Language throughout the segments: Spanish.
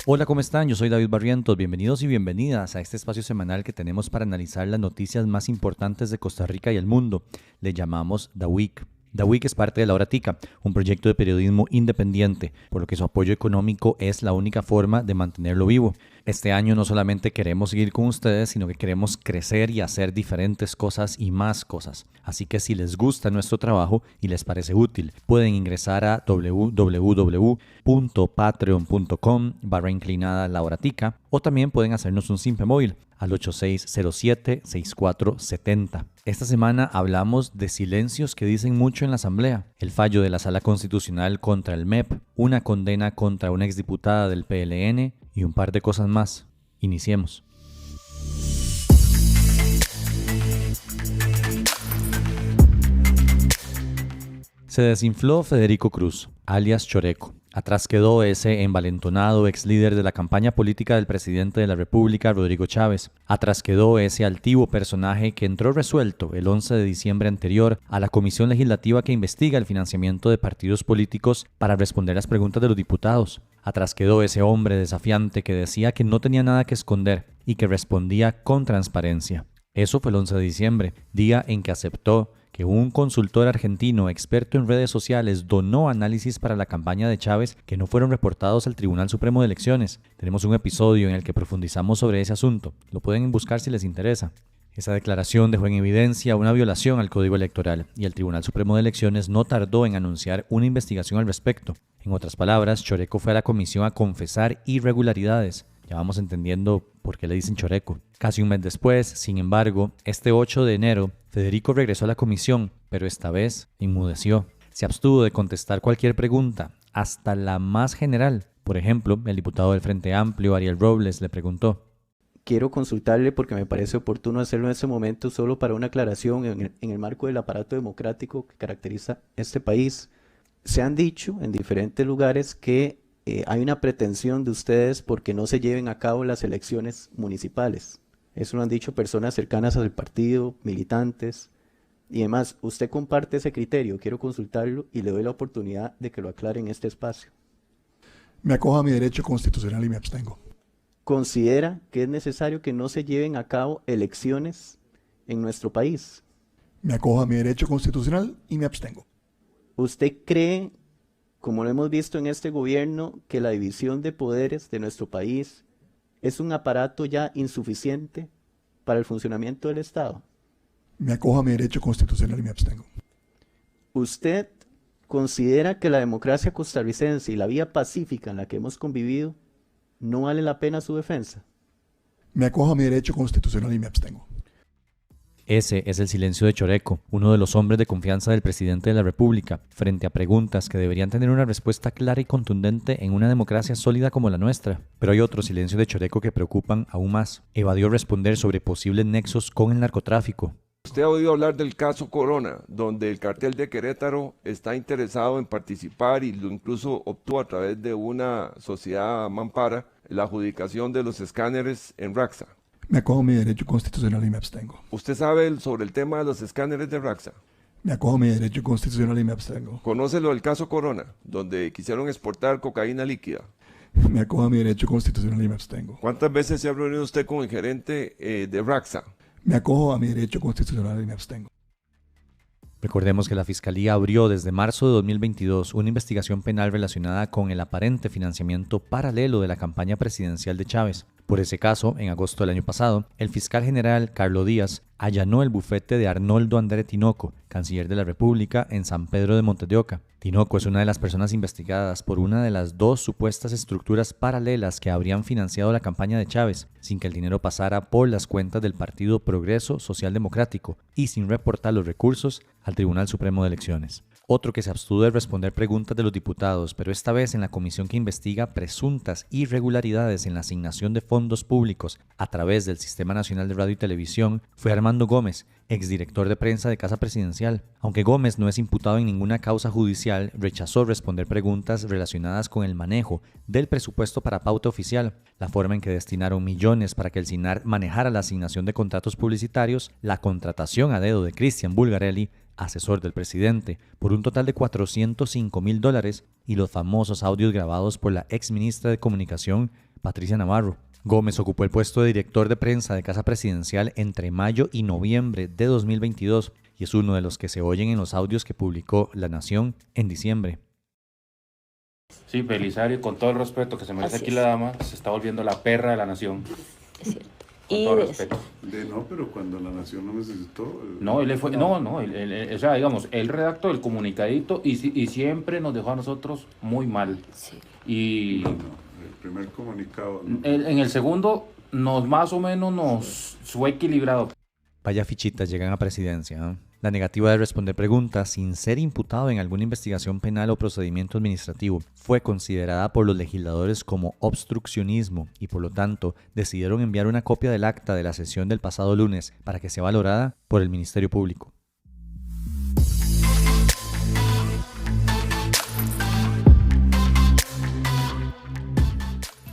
Hola, ¿cómo están? Yo soy David Barrientos. Bienvenidos y bienvenidas a este espacio semanal que tenemos para analizar las noticias más importantes de Costa Rica y el mundo. Le llamamos The Week. The Week es parte de La Hora Tica, un proyecto de periodismo independiente, por lo que su apoyo económico es la única forma de mantenerlo vivo. Este año no solamente queremos seguir con ustedes, sino que queremos crecer y hacer diferentes cosas y más cosas. Así que si les gusta nuestro trabajo y les parece útil, pueden ingresar a www.patreon.com/La Hora Tica o también pueden hacernos un simple móvil al 8607-6470. Esta semana hablamos de silencios que dicen mucho en la Asamblea, el fallo de la Sala Constitucional contra el MEP, una condena contra una exdiputada del PLN y un par de cosas más. Iniciemos. Se desinfló Federico Cruz, alias Choreco. Atrás quedó ese envalentonado ex líder de la campaña política del presidente de la República, Rodrigo Chávez. Atrás quedó ese altivo personaje que entró resuelto el 11 de diciembre anterior a la comisión legislativa que investiga el financiamiento de partidos políticos para responder las preguntas de los diputados. Atrás quedó ese hombre desafiante que decía que no tenía nada que esconder y que respondía con transparencia. Eso fue el 11 de diciembre, día en que aceptó que un consultor argentino experto en redes sociales donó análisis para la campaña de Chávez que no fueron reportados al Tribunal Supremo de Elecciones. Tenemos un episodio en el que profundizamos sobre ese asunto. Lo pueden buscar si les interesa. Esa declaración dejó en evidencia una violación al Código Electoral y el Tribunal Supremo de Elecciones no tardó en anunciar una investigación al respecto. En otras palabras, Choreco fue a la comisión a confesar irregularidades. Ya vamos entendiendo por qué le dicen Choreco. Casi un mes después, sin embargo, este 8 de enero, Federico regresó a la comisión, pero esta vez inmudeció. Se abstuvo de contestar cualquier pregunta, hasta la más general. Por ejemplo, el diputado del Frente Amplio, Ariel Robles, le preguntó: quiero consultarle porque me parece oportuno hacerlo en este momento solo para una aclaración en el marco del aparato democrático que caracteriza este país. Se han dicho en diferentes lugares que hay una pretensión de ustedes porque no se lleven a cabo las elecciones municipales. Eso lo han dicho personas cercanas al partido, militantes y demás. ¿Usted comparte ese criterio? Quiero consultarlo y le doy la oportunidad de que lo aclare en este espacio. Me acojo a mi derecho constitucional y me abstengo. ¿Considera que es necesario que no se lleven a cabo elecciones en nuestro país? Me acojo a mi derecho constitucional y me abstengo. ¿Usted cree, como lo hemos visto en este gobierno, que la división de poderes de nuestro país es un aparato ya insuficiente para el funcionamiento del Estado? Me acojo a mi derecho constitucional y me abstengo. ¿Usted considera que la democracia costarricense y la vía pacífica en la que hemos convivido no vale la pena su defensa? Me acojo a mi derecho constitucional y me abstengo. Ese es el silencio de Choreco, uno de los hombres de confianza del presidente de la República, frente a preguntas que deberían tener una respuesta clara y contundente en una democracia sólida como la nuestra. Pero hay otros silencios de Choreco que preocupan aún más. Evadió responder sobre posibles nexos con el narcotráfico. Usted ha oído hablar del caso Corona, donde el cartel de Querétaro está interesado en participar y lo incluso obtuvo a través de una sociedad mampara la adjudicación de los escáneres en Raxa. Me acojo a mi derecho constitucional y me abstengo. ¿Usted sabe sobre el tema de los escáneres de Raxa? Me acojo a mi derecho constitucional y me abstengo. ¿Conoce lo del caso Corona, donde quisieron exportar cocaína líquida? Me acojo a mi derecho constitucional y me abstengo. ¿Cuántas veces se ha reunido usted con el gerente de Raxa? Me acojo a mi derecho constitucional y me abstengo. Recordemos que la Fiscalía abrió desde marzo de 2022 una investigación penal relacionada con el aparente financiamiento paralelo de la campaña presidencial de Chávez. Por ese caso, en agosto del año pasado, el fiscal general Carlos Díaz allanó el bufete de Arnoldo André Tinoco, canciller de la República, en San Pedro de Montes de Oca. Tinoco es una de las personas investigadas por una de las dos supuestas estructuras paralelas que habrían financiado la campaña de Chávez, sin que el dinero pasara por las cuentas del Partido Progreso Social Democrático y sin reportar los recursos al Tribunal Supremo de Elecciones. Otro que se abstuvo de responder preguntas de los diputados, pero esta vez en la comisión que investiga presuntas irregularidades en la asignación de fondos públicos a través del Sistema Nacional de Radio y Televisión, fue Armando Gómez, exdirector de prensa de Casa Presidencial. Aunque Gómez no es imputado en ninguna causa judicial, rechazó responder preguntas relacionadas con el manejo del presupuesto para pauta oficial, la forma en que destinaron millones para que el SINAR manejara la asignación de contratos publicitarios, la contratación a dedo de Cristian Bulgarelli, asesor del presidente, por un total de $405,000 y los famosos audios grabados por la ex ministra de Comunicación, Patricia Navarro. Gómez ocupó el puesto de director de prensa de Casa Presidencial entre mayo y noviembre de 2022 y es uno de los que se oyen en los audios que publicó La Nación en diciembre. Sí, Belisario, con todo el respeto que se merece Así aquí es. la dama, se está volviendo la perra de la nación. Es cierto. Con Y todo des- respeto. No, pero cuando la nación no necesitó... No, él fue, no, o sea, digamos, él redactó el comunicadito y siempre nos dejó a nosotros muy mal. sí. Y No, el primer comunicado... ¿no? en el segundo, más o menos nos fue equilibrado. Vaya fichitas llegan a presidencia, ¿eh? La negativa de responder preguntas sin ser imputado en alguna investigación penal o procedimiento administrativo fue considerada por los legisladores como obstruccionismo y por lo tanto decidieron enviar una copia del acta de la sesión del pasado lunes para que sea valorada por el Ministerio Público.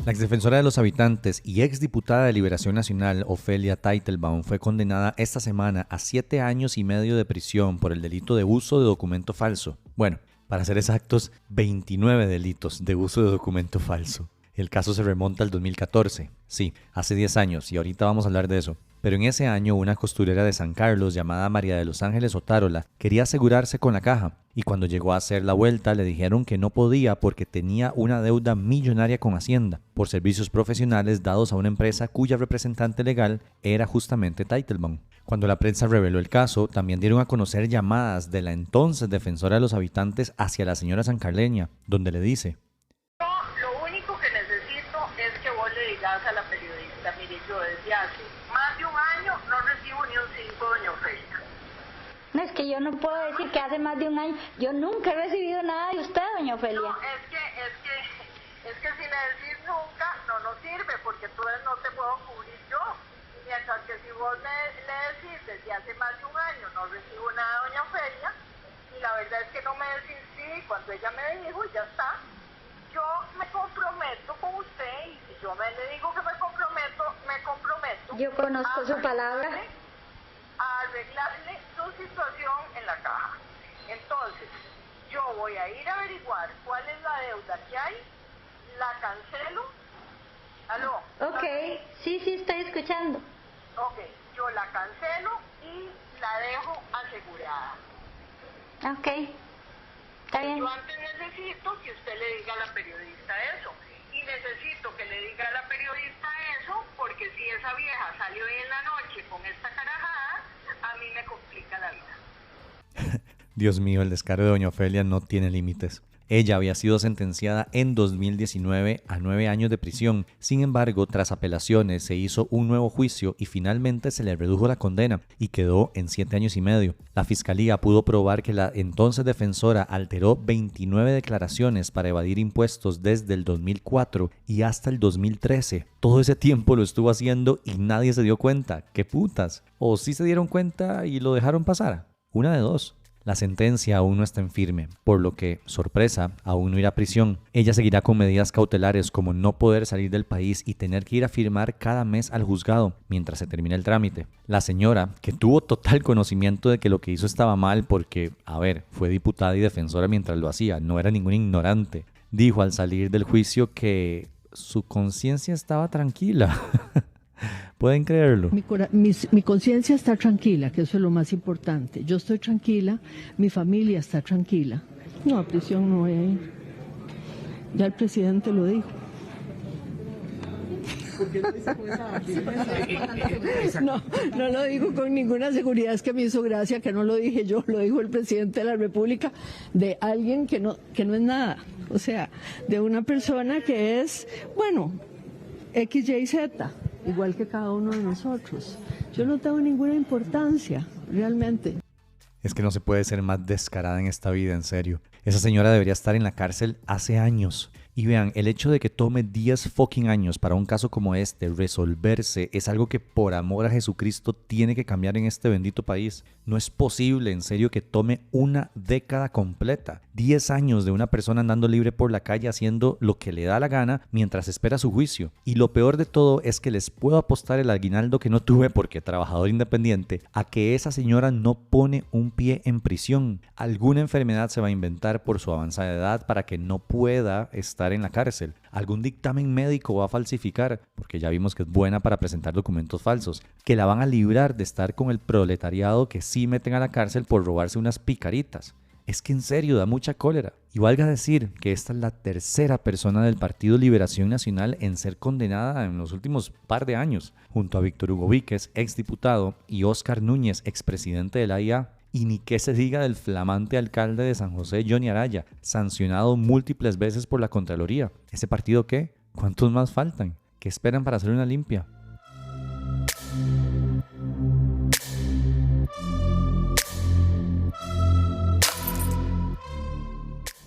La exdefensora de los habitantes y exdiputada de Liberación Nacional, Ofelia Teitelbaum, fue condenada esta semana a 7 años y medio de prisión por el delito de uso de documento falso. Bueno, para ser exactos, 29 delitos de uso de documento falso. El caso se remonta al 2014. Sí, hace 10 años y ahorita vamos a hablar de eso. Pero en ese año una costurera de San Carlos llamada María de los Ángeles Otárola quería asegurarse con la caja y cuando llegó a hacer la vuelta le dijeron que no podía porque tenía una deuda millonaria con Hacienda por servicios profesionales dados a una empresa cuya representante legal era justamente Teitelbaum. Cuando la prensa reveló el caso, también dieron a conocer llamadas de la entonces defensora de los habitantes hacia la señora sancarleña, donde le dice: Lo único que necesito es que vos le digas a la periodista, mire, yo desde hace más de un año no recibo ni un 5, doña Ofelia. No, es que yo no puedo decir que hace más de un año, yo nunca he recibido nada de usted, doña Ofelia. No, es que si le decís nunca, no nos sirve, porque entonces no te puedo cubrir yo. Mientras que si vos le decís desde hace más de un año no recibo nada, doña Ofelia, y la verdad es que no me decís sí, cuando ella me dijo, ya está. Yo me comprometo con usted y si yo le digo que me comprometo, me comprometo. Yo conozco su palabra. A arreglarle su situación en la caja. Entonces, yo voy a ir a averiguar cuál es la deuda que hay, la cancelo. ¿Aló? Ok, sí, estoy escuchando. Ok, yo la cancelo y la dejo asegurada. Ok, está bien. Yo antes necesito que usted le diga a la periodista eso. Y necesito que le diga a la periodista eso, porque si esa vieja salió hoy en la noche con esta carajada, a mí me complica la vida. Dios mío, el descaro de doña Ofelia no tiene límites. Ella había sido sentenciada en 2019 a 9 años de prisión. Sin embargo, tras apelaciones se hizo un nuevo juicio y finalmente se le redujo la condena y quedó en 7 años y medio. La fiscalía pudo probar que la entonces defensora alteró 29 declaraciones para evadir impuestos desde el 2004 y hasta el 2013. Todo ese tiempo lo estuvo haciendo y nadie se dio cuenta. ¡Qué putas! O sí se dieron cuenta y lo dejaron pasar. Una de dos. La sentencia aún no está en firme, por lo que, sorpresa, aún no irá a prisión. Ella seguirá con medidas cautelares como no poder salir del país y tener que ir a firmar cada mes al juzgado mientras se termina el trámite. La señora, que tuvo total conocimiento de que lo que hizo estaba mal porque, fue diputada y defensora mientras lo hacía, no era ningún ignorante, dijo al salir del juicio que su conciencia estaba tranquila. ¿Pueden creerlo? Mi conciencia está tranquila, que eso es lo más importante. Yo estoy tranquila, mi familia está tranquila. No, a prisión no voy a ir. Ya el presidente lo dijo. No lo digo con ninguna seguridad, es que me hizo gracia que no lo dije yo, lo dijo el presidente de la República, de alguien que no es nada. O sea, de una persona que es, X, Y, Z. Igual que cada uno de nosotros. Yo no tengo ninguna importancia, realmente. Es que no se puede ser más descarada en esta vida, en serio. Esa señora debería estar en la cárcel hace años. Y vean, el hecho de que tome 10 fucking años para un caso como este resolverse es algo que por amor a Jesucristo tiene que cambiar en este bendito país. No es posible, en serio, que tome una década completa. 10 años de una persona andando libre por la calle haciendo lo que le da la gana mientras espera su juicio. Y lo peor de todo es que les puedo apostar el aguinaldo que no tuve porque trabajador independiente a que esa señora no pone un pie en prisión. Alguna enfermedad se va a inventar por su avanzada edad para que no pueda estar estar en la cárcel. Algún dictamen médico va a falsificar, porque ya vimos que es buena para presentar documentos falsos. Que la van a librar de estar con el proletariado que sí meten a la cárcel por robarse unas picaritas. Es que en serio da mucha cólera. Y valga decir que esta es la tercera persona del Partido Liberación Nacional en ser condenada en los últimos par de años, junto a Víctor Hugo Víquez, exdiputado, y Óscar Núñez, expresidente de la IA. Y ni qué se diga del flamante alcalde de San José, Johnny Araya, sancionado múltiples veces por la Contraloría. ¿Ese partido qué? ¿Cuántos más faltan? ¿Qué esperan para hacer una limpia?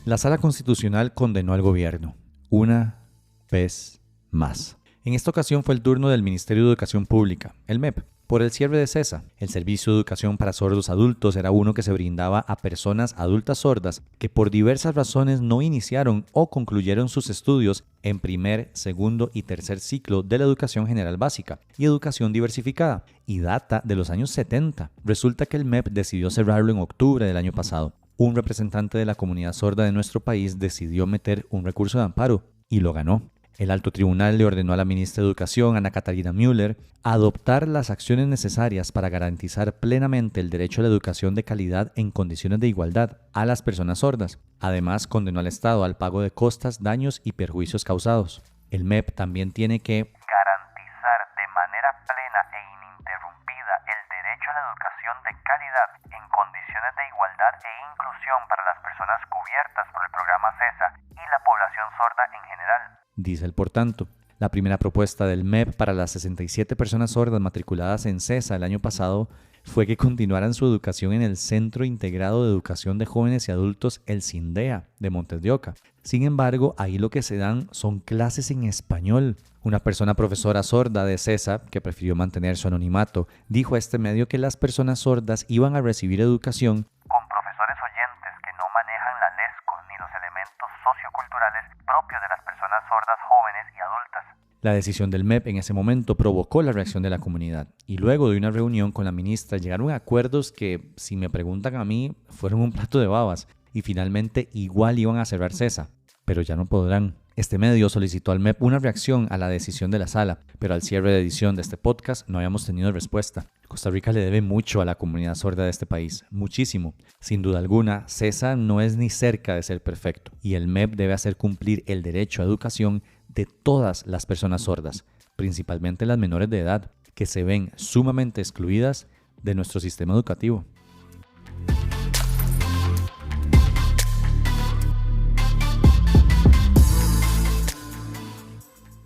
La Sala Constitucional condenó al gobierno, una vez más. En esta ocasión fue el turno del Ministerio de Educación Pública, el MEP, por el cierre de CESA. El Servicio de Educación para Sordos Adultos era uno que se brindaba a personas adultas sordas que por diversas razones no iniciaron o concluyeron sus estudios en primer, segundo y tercer ciclo de la educación general básica y educación diversificada, y data de los años 70. Resulta que el MEP decidió cerrarlo en octubre del año pasado. Un representante de la comunidad sorda de nuestro país decidió meter un recurso de amparo y lo ganó. El alto tribunal le ordenó a la ministra de Educación, Ana Catarina Müller, adoptar las acciones necesarias para garantizar plenamente el derecho a la educación de calidad en condiciones de igualdad a las personas sordas. Además, condenó al Estado al pago de costas, daños y perjuicios causados. El MEP también tiene que garantizar de manera plena e ininterrumpida el derecho a la educación de calidad en condiciones de igualdad e inclusión para las personas cubiertas por el programa CESA y la población sorda en general. Dice el por tanto. La primera propuesta del MEP para las 67 personas sordas matriculadas en CESA el año pasado fue que continuaran su educación en el Centro Integrado de Educación de Jóvenes y Adultos, el CINDEA, de Montes de Oca. Sin embargo, ahí lo que se dan son clases en español. Una persona profesora sorda de CESA, que prefirió mantener su anonimato, dijo a este medio que las personas sordas iban a recibir educación con profesores oyentes que no manejan la LESCO ni los elementos socioculturales propios de las personas sordas jóvenes y adultas. La decisión del MEP en ese momento provocó la reacción de la comunidad y luego de una reunión con la ministra llegaron a acuerdos que, si me preguntan a mí, fueron un plato de babas y finalmente igual iban a cerrar CESA, pero ya no podrán. Este medio solicitó al MEP una reacción a la decisión de la sala, pero al cierre de edición de este podcast no habíamos tenido respuesta. Costa Rica le debe mucho a la comunidad sorda de este país, muchísimo. Sin duda alguna, CESA no es ni cerca de ser perfecto y el MEP debe hacer cumplir el derecho a educación de todas las personas sordas, principalmente las menores de edad, que se ven sumamente excluidas de nuestro sistema educativo.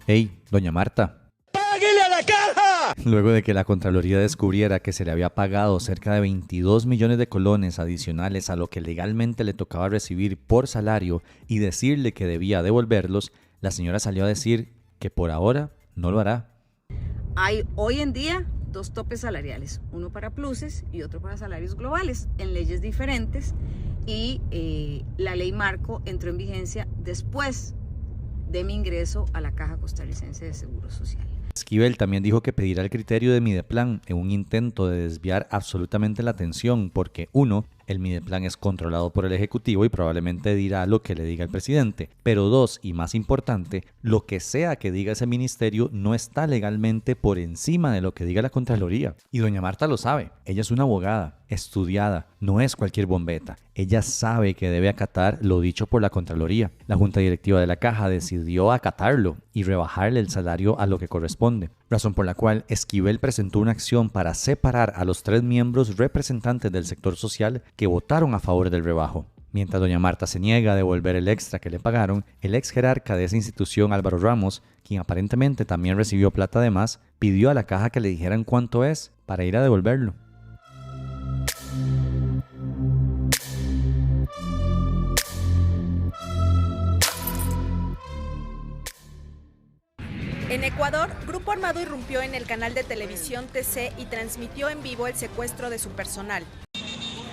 ¡Hey, doña Marta! ¡Páguele a la caja! Luego de que la Contraloría descubriera que se le había pagado cerca de 22 millones de colones adicionales a lo que legalmente le tocaba recibir por salario y decirle que debía devolverlos, la señora salió a decir que por ahora no lo hará. Hay hoy en día 2 topes salariales, uno para pluses y otro para salarios globales, en leyes diferentes, y la ley marco entró en vigencia después de mi ingreso a la Caja Costarricense de Seguro Social. Esquivel también dijo que pedirá el criterio de Mideplan en un intento de desviar absolutamente la atención porque, 1, el Mideplan es controlado por el Ejecutivo y probablemente dirá lo que le diga el presidente, pero 2, y más importante, lo que sea que diga ese ministerio no está legalmente por encima de lo que diga la Contraloría. Y doña Marta lo sabe, ella es una abogada, estudiada, no es cualquier bombeta. Ella sabe que debe acatar lo dicho por la Contraloría. La Junta Directiva de la Caja decidió acatarlo y rebajarle el salario a lo que corresponde, razón por la cual Esquivel presentó una acción para separar a los 3 miembros representantes del sector social que votaron a favor del rebajo. Mientras doña Marta se niega a devolver el extra que le pagaron, el ex jerarca de esa institución, Álvaro Ramos, quien aparentemente también recibió plata de más, pidió a la Caja que le dijeran cuánto es para ir a devolverlo. En Ecuador, Grupo Armado irrumpió en el canal de televisión TC y transmitió en vivo el secuestro de su personal.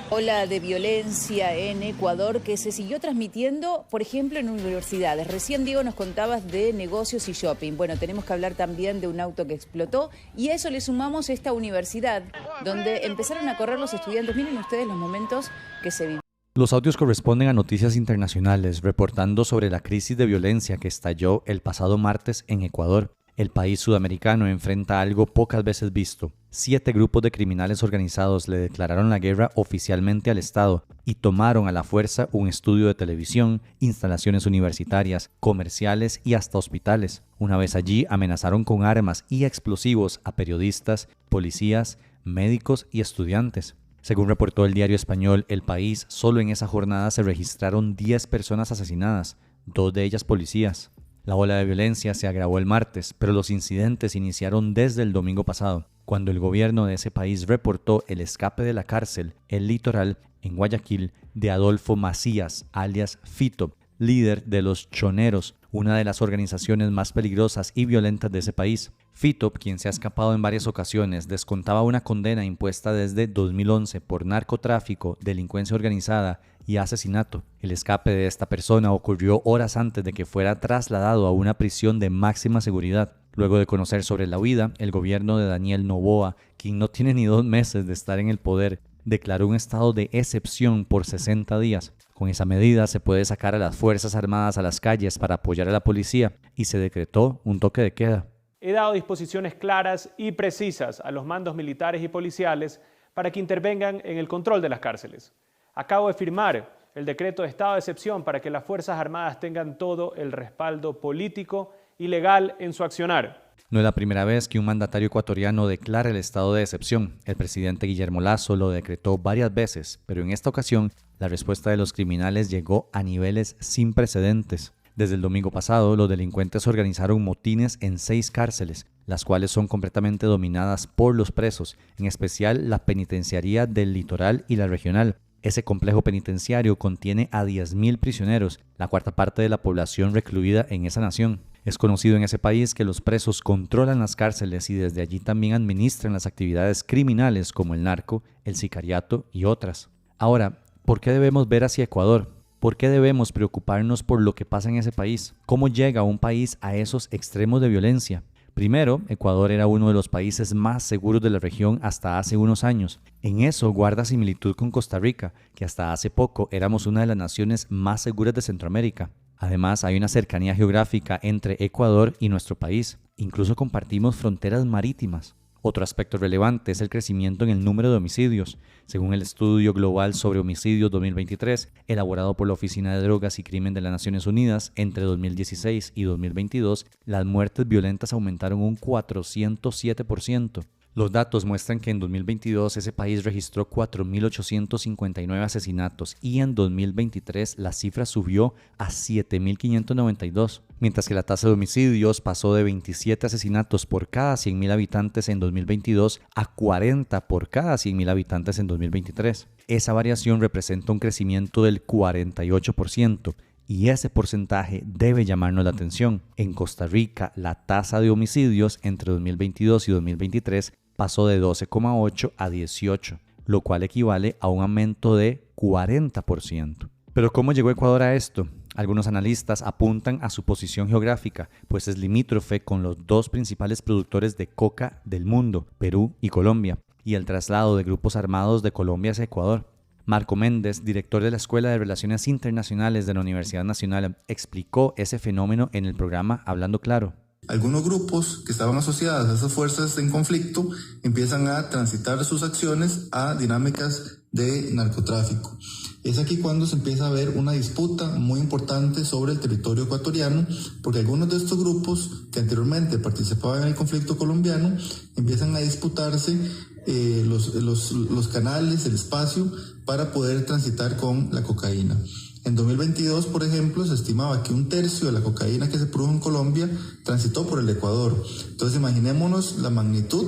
Ola de violencia en Ecuador que se siguió transmitiendo, por ejemplo, en universidades. Recién, Diego, nos contabas de negocios y shopping. Bueno, tenemos que hablar también de un auto que explotó y a eso le sumamos esta universidad donde empezaron a correr los estudiantes. Miren ustedes los momentos que se vivieron. Los audios corresponden a noticias internacionales reportando sobre la crisis de violencia que estalló el pasado martes en Ecuador. El país sudamericano enfrenta algo pocas veces visto. 7 grupos de criminales organizados le declararon la guerra oficialmente al Estado y tomaron a la fuerza un estudio de televisión, instalaciones universitarias, comerciales y hasta hospitales. Una vez allí amenazaron con armas y explosivos a periodistas, policías, médicos y estudiantes. Según reportó el diario español El País, solo en esa jornada se registraron 10 personas asesinadas, 2 de ellas policías. La ola de violencia se agravó el martes, pero los incidentes iniciaron desde el domingo pasado, cuando el gobierno de ese país reportó el escape de la cárcel El Litoral, en Guayaquil, de Adolfo Macías, alias Fito, líder de los Choneros, una de las organizaciones más peligrosas y violentas de ese país. Fito, quien se ha escapado en varias ocasiones, descontaba una condena impuesta desde 2011 por narcotráfico, delincuencia organizada y asesinato. El escape de esta persona ocurrió horas antes de que fuera trasladado a una prisión de máxima seguridad. Luego de conocer sobre la huida, el gobierno de Daniel Noboa, quien no tiene ni 2 meses de estar en el poder, declaró un estado de excepción por 60 días. Con esa medida se puede sacar a las Fuerzas Armadas a las calles para apoyar a la policía y se decretó un toque de queda. He dado disposiciones claras y precisas a los mandos militares y policiales para que intervengan en el control de las cárceles. Acabo de firmar el decreto de estado de excepción para que las Fuerzas Armadas tengan todo el respaldo político y legal en su accionar. No es la primera vez que un mandatario ecuatoriano declara el estado de excepción. El presidente Guillermo Lasso lo decretó varias veces, pero en esta ocasión la respuesta de los criminales llegó a niveles sin precedentes. Desde el domingo pasado, los delincuentes organizaron motines en 6 cárceles, las cuales son completamente dominadas por los presos, en especial la penitenciaría del Litoral y la regional. Ese complejo penitenciario contiene a 10.000 prisioneros, la cuarta parte de la población recluida en esa nación. Es conocido en ese país que los presos controlan las cárceles y desde allí también administran las actividades criminales como el narco, el sicariato y otras. Ahora, ¿por qué debemos ver hacia Ecuador? ¿Por qué debemos preocuparnos por lo que pasa en ese país? ¿Cómo llega un país a esos extremos de violencia? Primero, Ecuador era uno de los países más seguros de la región hasta hace unos años. En eso guarda similitud con Costa Rica, que hasta hace poco éramos una de las naciones más seguras de Centroamérica. Además, hay una cercanía geográfica entre Ecuador y nuestro país. Incluso compartimos fronteras marítimas. Otro aspecto relevante es el crecimiento en el número de homicidios. Según el Estudio Global sobre Homicidios 2023, elaborado por la Oficina de Drogas y Crimen de las Naciones Unidas, entre 2016 y 2022, las muertes violentas aumentaron un 407%. Los datos muestran que en 2022 ese país registró 4.859 asesinatos y en 2023 la cifra subió a 7.592, mientras que la tasa de homicidios pasó de 27 asesinatos por cada 100.000 habitantes en 2022 a 40 por cada 100.000 habitantes en 2023. Esa variación representa un crecimiento del 48%. Y ese porcentaje debe llamarnos la atención. En Costa Rica, la tasa de homicidios entre 2022 y 2023 pasó de 12,8 a 18, lo cual equivale a un aumento de 40%. Pero ¿cómo llegó Ecuador a esto? Algunos analistas apuntan a su posición geográfica, pues es limítrofe con los 2 principales productores de coca del mundo, Perú y Colombia, y el traslado de grupos armados de Colombia hacia Ecuador. Marco Méndez, director de la Escuela de Relaciones Internacionales de la Universidad Nacional, explicó ese fenómeno en el programa Hablando Claro. Algunos grupos que estaban asociados a esas fuerzas en conflicto empiezan a transitar sus acciones a dinámicas de narcotráfico. Es aquí cuando se empieza a ver una disputa muy importante sobre el territorio ecuatoriano, porque algunos de estos grupos que anteriormente participaban en el conflicto colombiano empiezan a disputarse los canales, el espacio para poder transitar con la cocaína. En 2022, por ejemplo, se estimaba que 1/3 de la cocaína que se produjo en Colombia transitó por el Ecuador. Entonces, imaginémonos la magnitud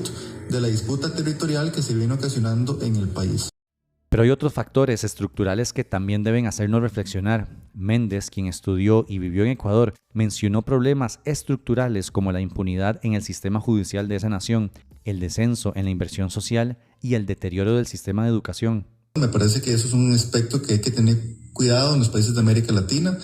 de la disputa territorial que se viene ocasionando en el país. Pero hay otros factores estructurales que también deben hacernos reflexionar. Méndez, quien estudió y vivió en Ecuador, mencionó problemas estructurales como la impunidad en el sistema judicial de esa nación, el descenso en la inversión social y el deterioro del sistema de educación. Me parece que eso es un aspecto que hay que tener cuidado en los países de América Latina.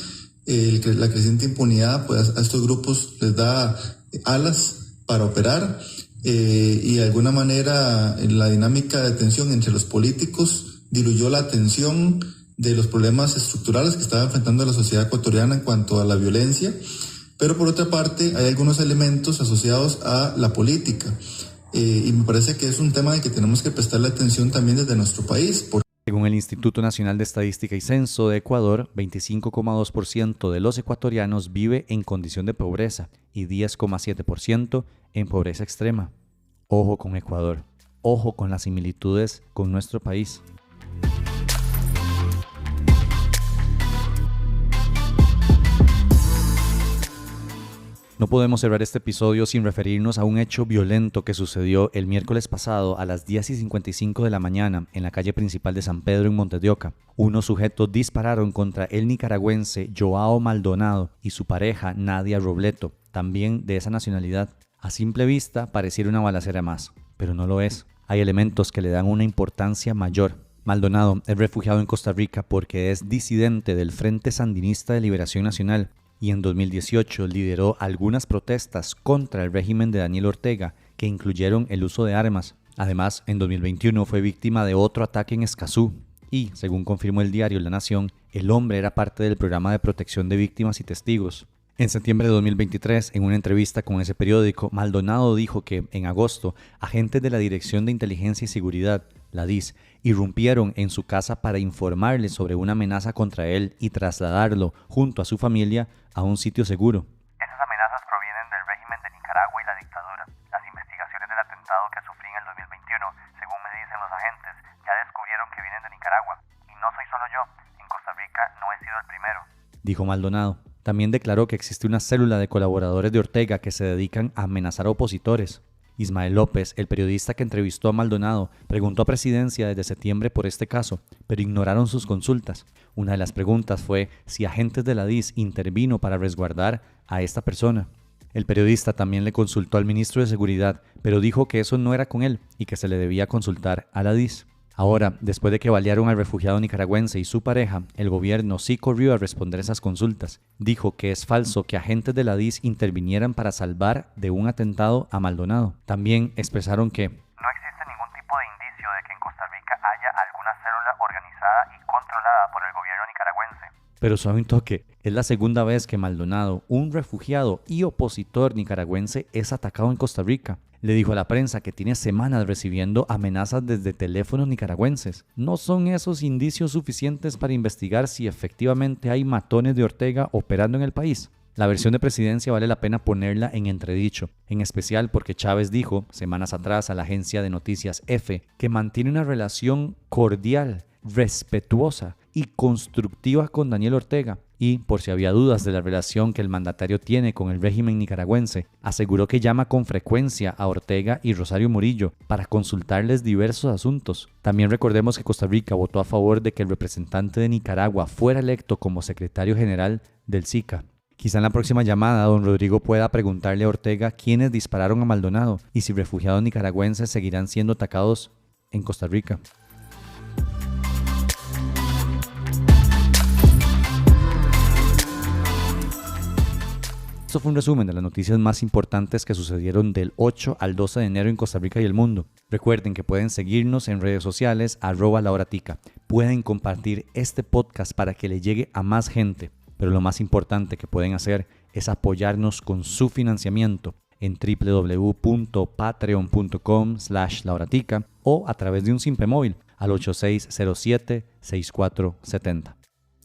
La creciente impunidad pues, a estos grupos les da alas para operar y de alguna manera la dinámica de tensión entre los políticos diluyó la atención de los problemas estructurales que está enfrentando la sociedad ecuatoriana en cuanto a la violencia, pero por otra parte hay algunos elementos asociados a la política y me parece que es un tema al que tenemos que prestarle atención también desde nuestro país. Según el Instituto Nacional de Estadística y Censo de Ecuador, 25,2% de los ecuatorianos vive en condición de pobreza y 10,7% en pobreza extrema. Ojo con Ecuador, ojo con las similitudes con nuestro país. No podemos cerrar este episodio sin referirnos a un hecho violento que sucedió el miércoles pasado a las 10:55 de la mañana en la calle principal de San Pedro en Montes de Oca. Unos sujetos dispararon contra el nicaragüense Joao Maldonado y su pareja Nadia Robleto, también de esa nacionalidad. A simple vista pareciera una balacera más, pero no lo es. Hay elementos que le dan una importancia mayor. Maldonado es refugiado en Costa Rica porque es disidente del Frente Sandinista de Liberación Nacional y en 2018 lideró algunas protestas contra el régimen de Daniel Ortega que incluyeron el uso de armas. Además, en 2021 fue víctima de otro ataque en Escazú y, según confirmó el diario La Nación, el hombre era parte del programa de protección de víctimas y testigos. En septiembre de 2023, en una entrevista con ese periódico, Maldonado dijo que, en agosto, agentes de la Dirección de Inteligencia y Seguridad, la DIS, irrumpieron en su casa para informarle sobre una amenaza contra él y trasladarlo, junto a su familia, a un sitio seguro. Esas amenazas provienen del régimen de Nicaragua y la dictadura. Las investigaciones del atentado que sufrí en el 2021, según me dicen los agentes, ya descubrieron que vienen de Nicaragua. Y no soy solo yo, en Costa Rica no he sido el primero, dijo Maldonado. También declaró que existe una célula de colaboradores de Ortega que se dedican a amenazar a opositores. Ismael López, el periodista que entrevistó a Maldonado, preguntó a Presidencia desde septiembre por este caso, pero ignoraron sus consultas. Una de las preguntas fue si agentes de la DIS intervino para resguardar a esta persona. El periodista también le consultó al ministro de Seguridad, pero dijo que eso no era con él y que se le debía consultar a la DIS. Ahora, después de que balearon al refugiado nicaragüense y su pareja, el gobierno sí corrió a responder esas consultas. Dijo que es falso que agentes de la DIS intervinieran para salvar de un atentado a Maldonado. También expresaron que no existe ningún tipo de indicio de que en Costa Rica haya alguna célula organizada y controlada por el gobierno nicaragüense. Pero suave un toque, es la segunda vez que Maldonado, un refugiado y opositor nicaragüense, es atacado en Costa Rica. Le dijo a la prensa que tiene semanas recibiendo amenazas desde teléfonos nicaragüenses. ¿No son esos indicios suficientes para investigar si efectivamente hay matones de Ortega operando en el país? La versión de Presidencia vale la pena ponerla en entredicho, en especial porque Chávez dijo semanas atrás a la agencia de noticias EFE que mantiene una relación cordial, respetuosa y constructiva con Daniel Ortega. Y, por si había dudas de la relación que el mandatario tiene con el régimen nicaragüense, aseguró que llama con frecuencia a Ortega y Rosario Murillo para consultarles diversos asuntos. También recordemos que Costa Rica votó a favor de que el representante de Nicaragua fuera electo como secretario general del SICA. Quizá en la próxima llamada don Rodrigo pueda preguntarle a Ortega quiénes dispararon a Maldonado y si refugiados nicaragüenses seguirán siendo atacados en Costa Rica. Esto fue un resumen de las noticias más importantes que sucedieron del 8 al 12 de enero en Costa Rica y el mundo. Recuerden que pueden seguirnos en redes sociales @lahoratica. Pueden compartir este podcast para que le llegue a más gente. Pero lo más importante que pueden hacer es apoyarnos con su financiamiento en www.patreon.com/lahoratica o a través de un simple móvil al 8607-6470.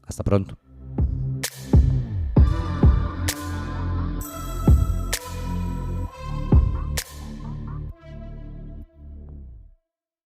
Hasta pronto.